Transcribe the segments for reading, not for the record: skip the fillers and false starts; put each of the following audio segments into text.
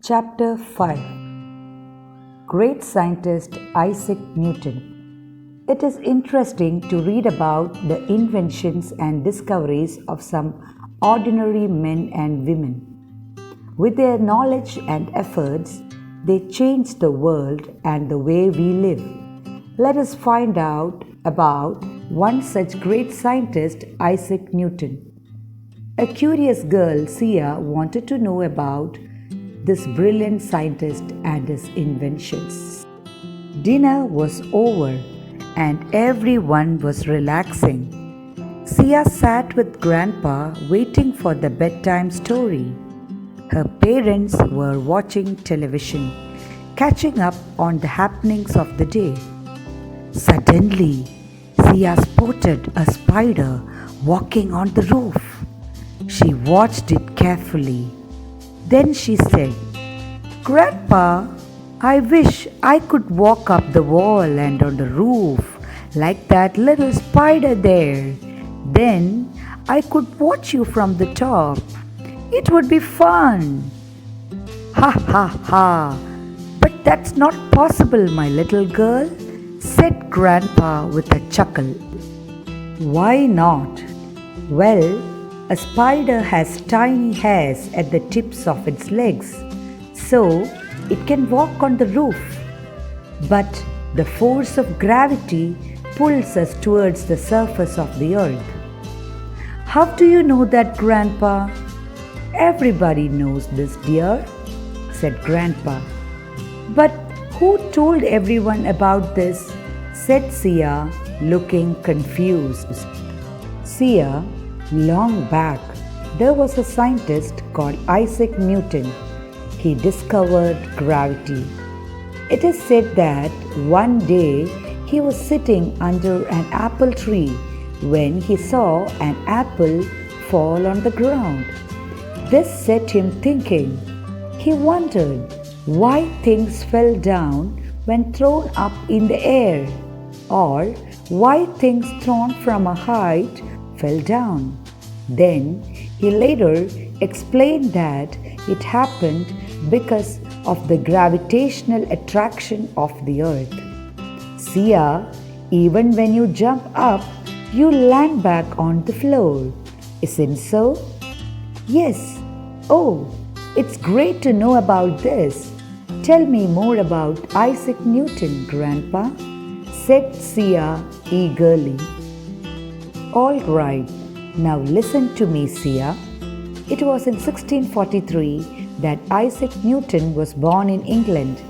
Chapter 5 Great Scientist Isaac Newton. It is interesting to read about the inventions and discoveries of some ordinary men and women. With their knowledge and efforts, they changed the world and the way we live. Let us find out about one such great scientist, Isaac Newton. A curious girl, Sia, wanted to know about this brilliant scientist and his inventions. Dinner was over and everyone was relaxing. Sia sat with Grandpa waiting for the bedtime story. Her parents were watching television, catching up on the happenings of the day. Suddenly, Sia spotted a spider walking on the roof. She watched it carefully. Then she said, "Grandpa, I wish I could walk up the wall and on the roof like that little spider there. Then I could watch you from the top. It would be fun." "Ha ha ha! But that's not possible, my little girl," said Grandpa with a chuckle. "Why not?" "Well, a spider has tiny hairs at the tips of its legs, so it can walk on the roof. But the force of gravity pulls us towards the surface of the earth." "How do you know that, Grandpa?" "Everybody knows this, dear," said Grandpa. "But who told everyone about this?" said Sia, looking confused. "Sia, long back, there was a scientist called Isaac Newton. He discovered gravity. It is said that one day he was sitting under an apple tree when he saw an apple fall on the ground. This set him thinking. He wondered why things fell down when thrown up in the air, or why things thrown from a height fell down. Then he later explained that it happened because of the gravitational attraction of the earth. "Sia, even when you jump up, you land back on the floor. Isn't so?" "Yes." "Oh, it's great to know about this. Tell me more about Isaac Newton, Grandpa," said Sia eagerly. "All right. Now listen to me, Sia. It was in 1643 that Isaac Newton was born in England.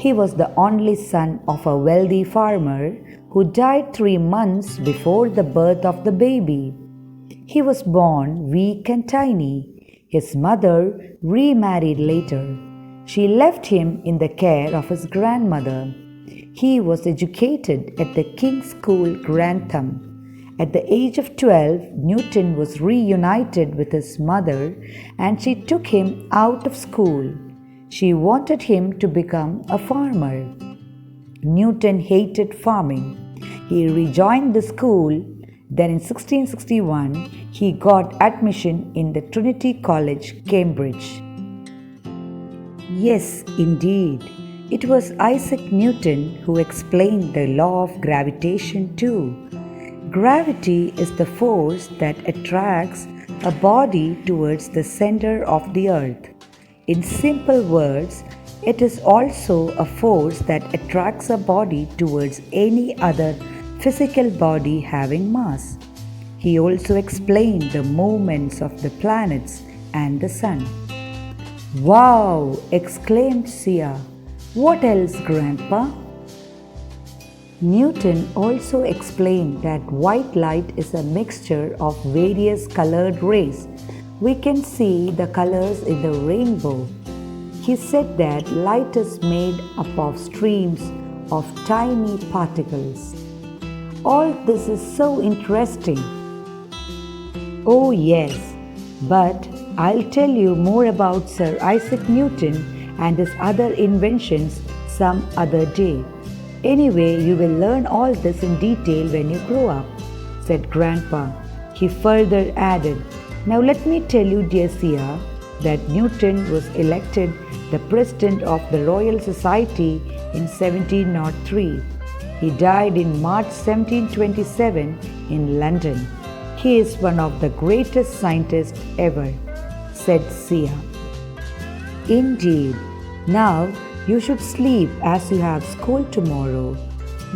He was the only son of a wealthy farmer who died 3 months before the birth of the baby. He was born weak and tiny. His mother remarried later. She left him in the care of his grandmother. He was educated at the King's School, Grantham. At the age of 12, Newton was reunited with his mother and she took him out of school. She wanted him to become a farmer. Newton hated farming. He rejoined the school. Then in 1661, he got admission in the Trinity College, Cambridge. Yes, indeed. It was Isaac Newton who explained the law of gravitation too. Gravity is the force that attracts a body towards the center of the earth. In simple words, it is also a force that attracts a body towards any other physical body having mass. He also explained the movements of the planets and the sun. "Wow!" exclaimed Sia. "What else, Grandpa?" Newton also explained that white light is a mixture of various colored rays. We can see the colors in the rainbow. He said that light is made up of streams of tiny particles. All this is so interesting. "Oh yes, but I'll tell you more about Sir Isaac Newton and his other inventions some other day. Anyway, you will learn all this in detail when you grow up," said Grandpa. He further added, "Now let me tell you, dear Sia, that Newton was elected the President of the Royal Society in 1703. He died in March 1727 in London. He is one of the greatest scientists ever, said Sia. Indeed. Now you should sleep as you have school tomorrow.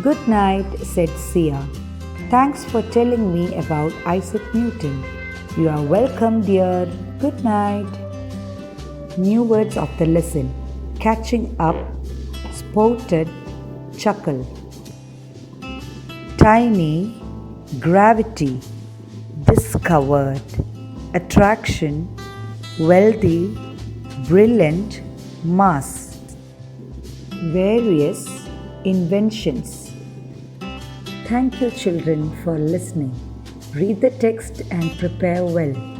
Good night, said Sia. Thanks for telling me about Isaac Newton. You are welcome, dear. Good night. New words of the lesson: catching up, spotted, chuckle. Tiny, gravity, discovered, attraction, wealthy, brilliant, mass. Various inventions. Thank you, children, for listening. Read the text and prepare well.